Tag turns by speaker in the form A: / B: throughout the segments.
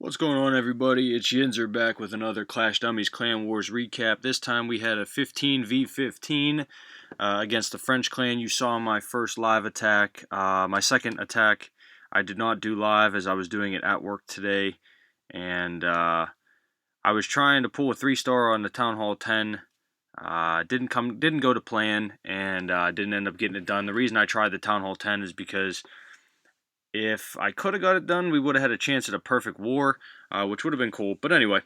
A: What's going on, everybody? It's Yinzer back with another Clash Dummies Clan Wars recap. This time we had a 15v15 against the French clan. You saw my first live attack. My second attack I did not do live as I was doing it at work today. And I was trying to pull a 3-star on the Town Hall 10. Didn't go to plan, and didn't end up getting it done. The reason I tried the Town Hall 10 is because if I could have got it done, we would have had a chance at a perfect war, which would have been cool. But anyway,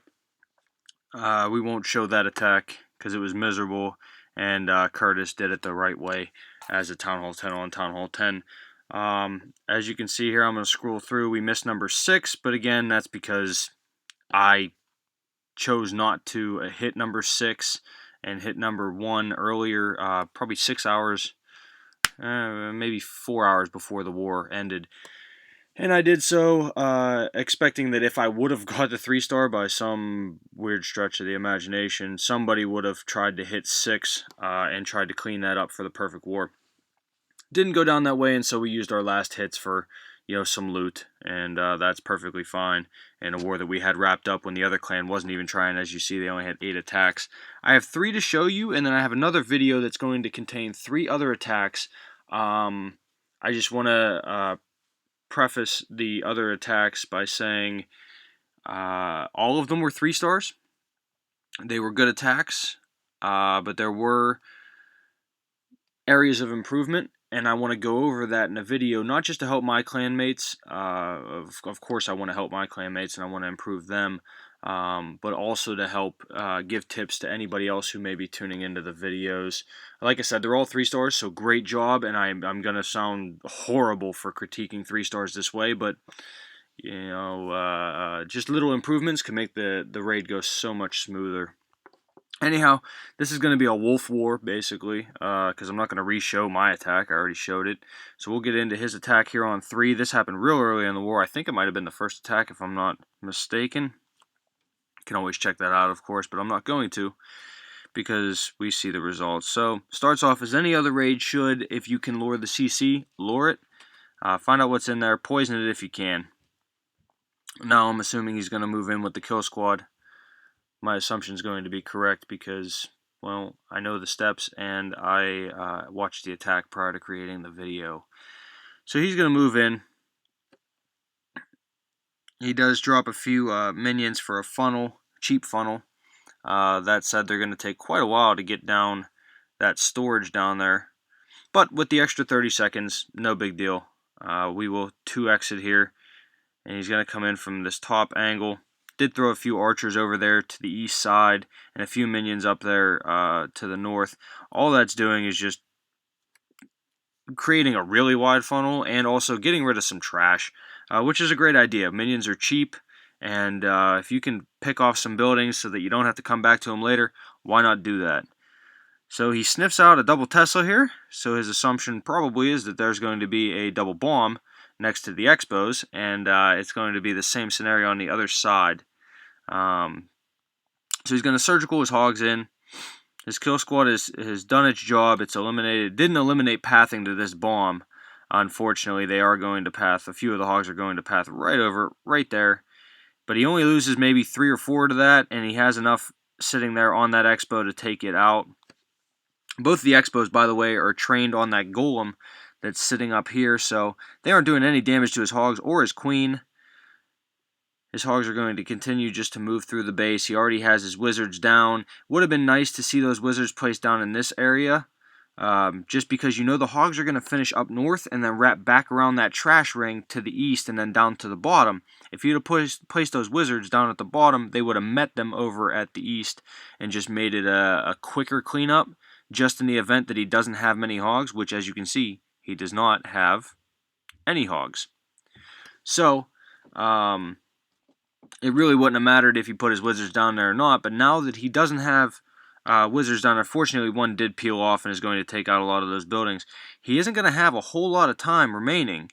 A: we won't show that attack because it was miserable, and Curtis did it the right way as a Town Hall 10 on Town Hall 10. As you can see here, I'm going to scroll through. We missed number 6, but again, that's because I chose not to hit number 6 and hit number 1 earlier, probably 6 hours, maybe 4 hours before the war ended. And I did so, expecting that if I would have got the 3-star by some weird stretch of the imagination, somebody would have tried to hit 6 and tried to clean that up for the perfect war. Didn't go down that way, and so we used our last hits for, some loot, and that's perfectly fine in a war that we had wrapped up when the other clan wasn't even trying. As you see, they only had 8 attacks. I have 3 to show you, and then I have another video that's going to contain 3 other attacks. I just want to preface the other attacks by saying all of them were 3 stars. They were good attacks, but there were areas of improvement, and I want to go over that in a video, not just to help my clanmates. Of course, I want to help my clanmates, and I want to improve them, but also to help give tips to anybody else who may be tuning into the videos. Like I said, they're all 3 stars, so great job, and I'm going to sound horrible for critiquing 3 stars this way, but just little improvements can make the raid go so much smoother. Anyhow, this is going to be a wolf war, basically, because I'm not going to re-show my attack. I already showed it. So we'll get into his attack here on 3. This happened real early in the war. I think it might have been the first attack, if I'm not mistaken. You can always check that out, of course, but I'm not going to, because we see the results. So, starts off as any other raid should. If you can lure the CC, lure it. Find out what's in there. Poison it if you can. Now, I'm assuming he's going to move in with the kill squad. My assumption is going to be correct because, well, I know the steps and I watched the attack prior to creating the video. So he's going to move in. He does drop a few minions for a funnel, cheap funnel. That said, they're going to take quite a while to get down that storage down there. But with the extra 30 seconds, no big deal. We will 2-exit here, and he's going to come in from this top angle. Did throw a few archers over there to the east side and a few minions up there to the north. All that's doing is just creating a really wide funnel and also getting rid of some trash, which is a great idea. Minions are cheap, and if you can pick off some buildings so that you don't have to come back to them later, why not do that? So he sniffs out a double Tesla here, so his assumption probably is that there's going to be a double bomb next to the Expos, and it's going to be the same scenario on the other side. So he's going to surgical his hogs in. His kill squad has done its job. It's eliminated. Didn't eliminate pathing to this bomb. Unfortunately, they are going to path. A few of the hogs are going to path right there. But he only loses maybe 3 or 4 to that, and he has enough sitting there on that Expo to take it out. Both of the Expos, by the way, are trained on that golem that's sitting up here, so they aren't doing any damage to his hogs or his queen. His hogs are going to continue just to move through the base. He already has his wizards down. Would have been nice to see those wizards placed down in this area, just because the hogs are going to finish up north and then wrap back around that trash ring to the east and then down to the bottom. If you'd have placed those wizards down at the bottom, they would have met them over at the east and just made it a quicker cleanup, just in the event that he doesn't have many hogs, which, as you can see, he does not have any hogs. So, it really wouldn't have mattered if he put his wizards down there or not, but now that he doesn't have wizards down there, fortunately one did peel off and is going to take out a lot of those buildings. He isn't going to have a whole lot of time remaining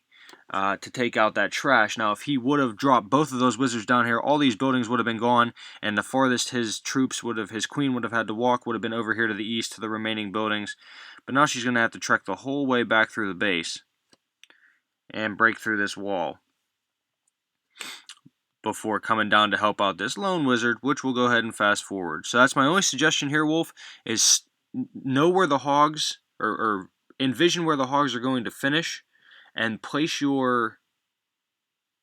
A: to take out that trash. Now, if he would have dropped both of those wizards down here, all these buildings would have been gone, and the farthest his queen would have had to walk would have been over here to the east to the remaining buildings. But now she's going to have to trek the whole way back through the base and break through this wall. before coming down to help out this lone wizard, which we'll go ahead and fast forward. So that's my only suggestion here, Wolf, is know where the hogs, or envision where the hogs are going to finish, and place your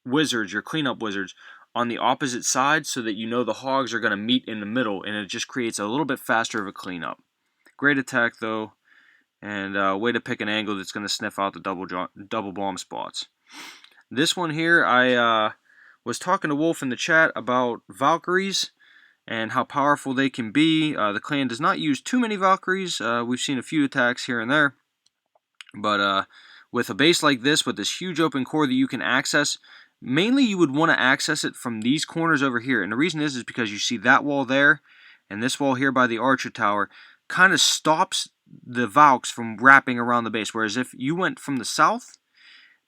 A: wizards, your cleanup wizards, on the opposite side so that you know the hogs are going to meet in the middle, and it just creates a little bit faster of a cleanup. Great attack, though, and way to pick an angle that's going to sniff out the double bomb spots. This one here, I was talking to Wolf in the chat about Valkyries and how powerful they can be. The clan does not use too many Valkyries. We've seen a few attacks here and there. But with a base like this, with this huge open core that you can access, mainly you would want to access it from these corners over here. And the reason is because you see that wall there, and this wall here by the Archer Tower kind of stops the Valks from wrapping around the base. Whereas if you went from the south,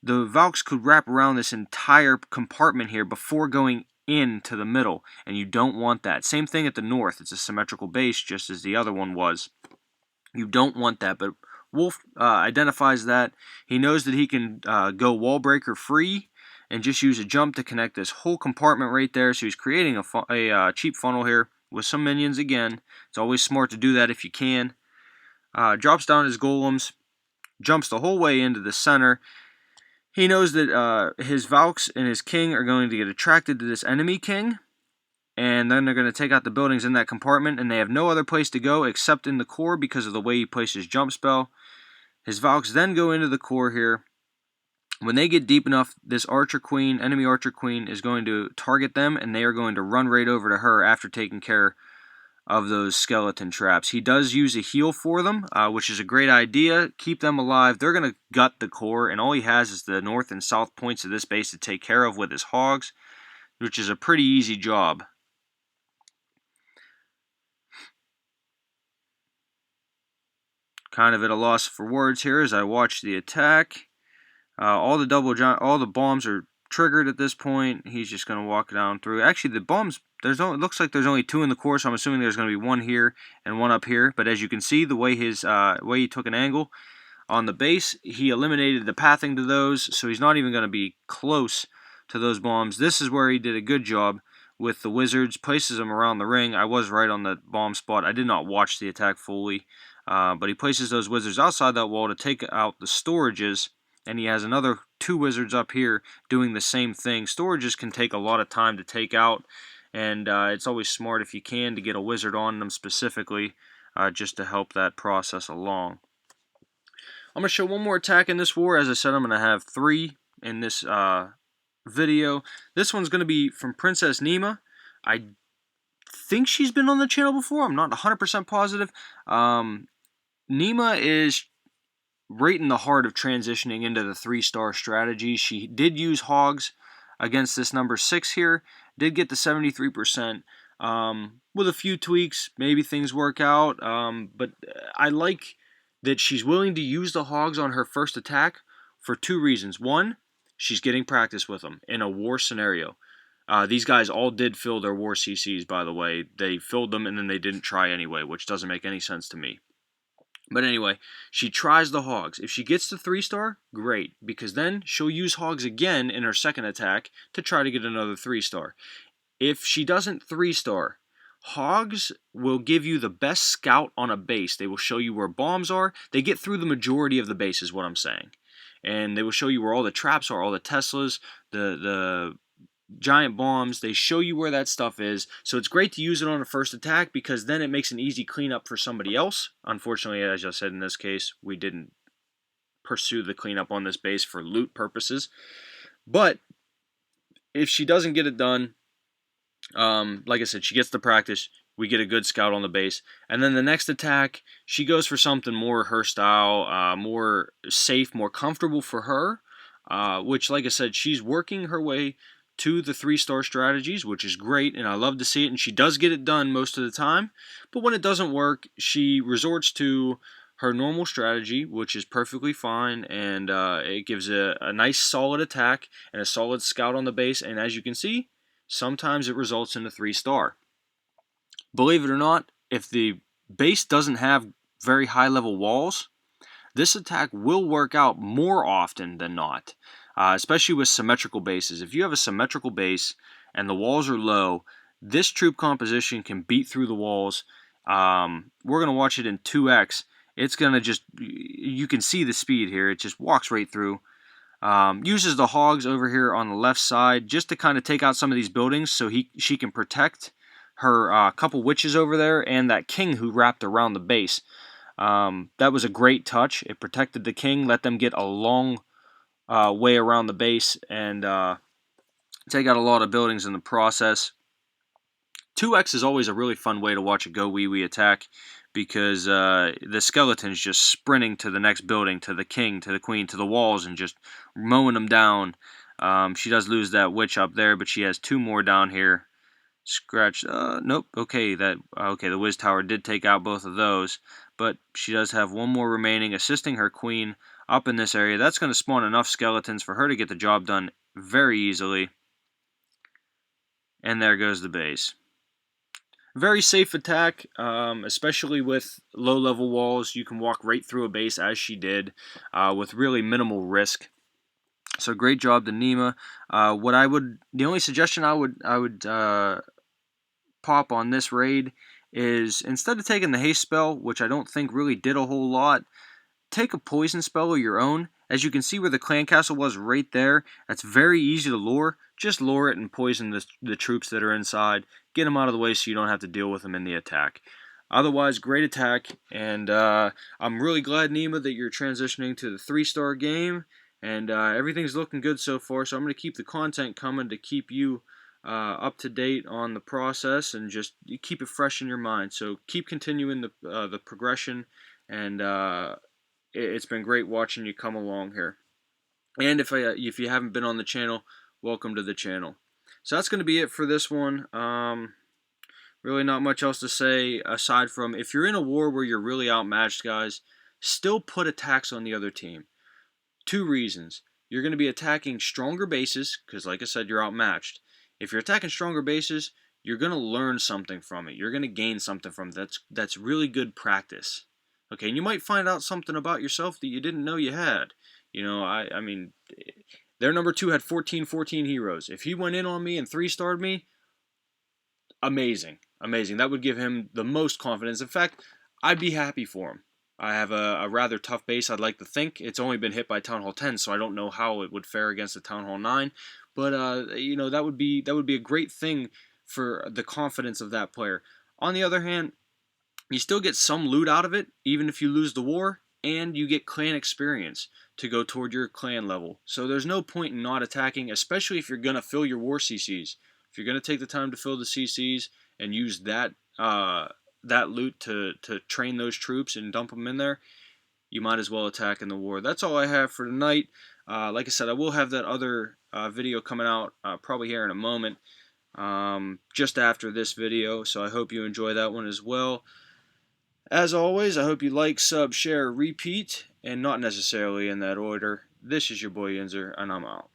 A: the Valks could wrap around this entire compartment here before going into the middle, and you don't want that. Same thing at the north. It's a symmetrical base, just as the other one was. You don't want that, but Wolf identifies that. He knows that he can go wall breaker free and just use a jump to connect this whole compartment right there. So he's creating a cheap funnel here with some minions again. It's always smart to do that if you can. Drops down his golems, jumps the whole way into the center. He knows that his Valks and his king are going to get attracted to this enemy king, and then they're going to take out the buildings in that compartment, and they have no other place to go except in the core because of the way he places jump spell. His Valks then go into the core here. When they get deep enough, this Archer Queen, enemy Archer Queen, is going to target them, and they are going to run right over to her after taking care of those skeleton traps. He does use a heal for them, which is a great idea. Keep them alive. They're going to gut the core, and all he has is the north and south points of this base to take care of with his hogs, which is a pretty easy job. Kind of at a loss for words here as I watch the attack. All the bombs are triggered at this point. He's just going to walk down through. Actually, the bombs, it looks like there's only 2 in the core, so I'm assuming there's going to be 1 here and 1 up here. But as you can see, the way he took an angle on the base, he eliminated the pathing to those, so he's not even going to be close to those bombs. This is where he did a good job with the wizards, places them around the ring. I was right on the bomb spot. I did not watch the attack fully, but he places those wizards outside that wall to take out the storages. And he has another 2 wizards up here doing the same thing. Storages can take a lot of time to take out, and it's always smart if you can to get a wizard on them specifically, just to help that process along. I'm going to show one more attack in this war. As I said, I'm going to have 3 in this video. This one's going to be from Princess Nima. I think she's been on the channel before. I'm not 100% positive. Nima is right in the heart of transitioning into the 3-star strategy. She did use hogs against this number 6 here. Did get the 73%. With a few tweaks, maybe things work out. But I like that she's willing to use the hogs on her first attack for 2 reasons. One, she's getting practice with them in a war scenario. These guys all did fill their war CCs, by the way. They filled them and then they didn't try anyway, which doesn't make any sense to me. But anyway, she tries the hogs. If she gets the 3-star, great, because then she'll use hogs again in her second attack to try to get another 3-star. If she doesn't 3-star, hogs will give you the best scout on a base. They will show you where bombs are. They get through the majority of the base is what I'm saying. And they will show you where all the traps are, all the Teslas, the giant bombs. They show you where that stuff is. So it's great to use it on a first attack because then it makes an easy cleanup for somebody else. Unfortunately, as I said in this case, we didn't pursue the cleanup on this base for loot purposes. But if she doesn't get it done, like I said, she gets the practice. We get a good scout on the base. And then the next attack, she goes for something more her style, more safe, more comfortable for her. Which, like I said, she's working her way to the 3-star strategies, which is great, and I love to see it, and she does get it done most of the time. But when it doesn't work, she resorts to her normal strategy, which is perfectly fine, and it gives a nice solid attack and a solid scout on the base, and as you can see, sometimes it results in a 3-star. Believe it or not, if the base doesn't have very high level walls, this attack will work out more often than not. Especially with symmetrical bases. If you have a symmetrical base and the walls are low, this troop composition can beat through the walls. We're going to watch it in 2x. It's going to just, you can see the speed here. It just walks right through. Uses the hogs over here on the left side just to kind of take out some of these buildings so she can protect her couple witches over there and that king who wrapped around the base. That was a great touch. It protected the king, let them get a long way around the base, and take out a lot of buildings in the process. 2x is always a really fun way to watch a go wee wee attack, because the skeleton's just sprinting to the next building, to the king, to the queen, to the walls, and just mowing them down. She does lose that witch up there, but she has 2 more down here. Scratch, nope, okay, the Wiz Tower did take out both of those, but she does have 1 more remaining, assisting her queen up in this area. That's going to spawn enough skeletons for her to get the job done very easily. And there goes the base. Very safe attack, especially with low-level walls. You can walk right through a base as she did, with really minimal risk. So great job to Nima. The only suggestion I would pop on this raid is, instead of taking the haste spell, which I don't think really did a whole lot, take a poison spell of your own. As you can see where the clan castle was right there, that's very easy to lure. Just lure it and poison the troops that are inside. Get them out of the way so you don't have to deal with them in the attack. Otherwise, great attack, and I'm really glad, Nima, that you're transitioning to the 3-star game, and everything's looking good so far, so I'm going to keep the content coming to keep you up to date on the process and just keep it fresh in your mind. So keep continuing the progression, and it's been great watching you come along here. And if you haven't been on the channel, welcome to the channel. So that's going to be it for this one. Really not much else to say aside from, if you're in a war where you're really outmatched, guys, still put attacks on the other team. 2 reasons. You're going to be attacking stronger bases, because like I said, you're outmatched. If you're attacking stronger bases, you're going to learn something from it. You're going to gain something from it. That's really good practice. Okay, and you might find out something about yourself that you didn't know you had. You know, I mean, their number 2 had 14 heroes. If he went in on me and 3-starred me, amazing. Amazing. That would give him the most confidence. In fact, I'd be happy for him. I have a rather tough base, I'd like to think. It's only been hit by Town Hall 10, so I don't know how it would fare against the Town Hall 9. But you know, that would be a great thing for the confidence of that player. On the other hand, you still get some loot out of it, even if you lose the war, and you get clan experience to go toward your clan level. So there's no point in not attacking, especially if you're going to fill your war CCs. If you're going to take the time to fill the CCs and use that loot to train those troops and dump them in there, you might as well attack in the war. That's all I have for tonight. Like I said, I will have that other video coming out probably here in a moment, just after this video, so I hope you enjoy that one as well. As always, I hope you like, sub, share, repeat, and not necessarily in that order. This is your boy Yinzer, and I'm out.